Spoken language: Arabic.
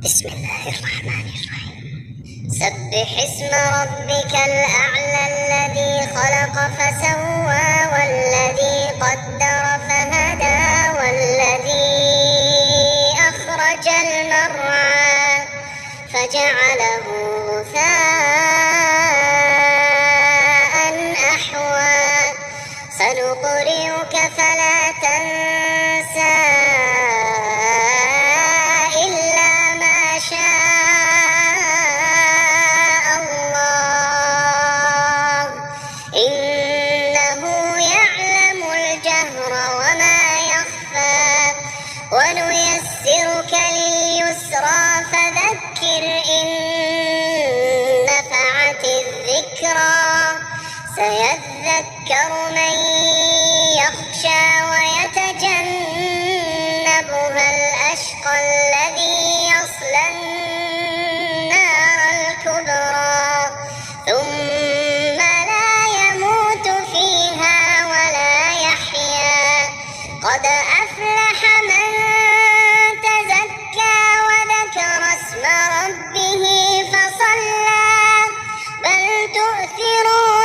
بسم الله الرحمن الرحيم. سبح اسم ربك الأعلى الذي خلق فسوى والذي قدر فهدى والذي أخرج المرعى فجعله غثاء أحوى سنقرئك فلا تنسى إلا ما شاء الله إنه يعلم الجهر وما يخفى ونيسرك لليسرى فذكر إن نفعت الذكرى سيذكر من يخشى ويتجنبها الأشقى الذي يصلى النار الكبرى ثم لا يموت فيها ولا يحيا قد أفلح من تزكى وذكر اسم ربه فصلى بل تؤثرون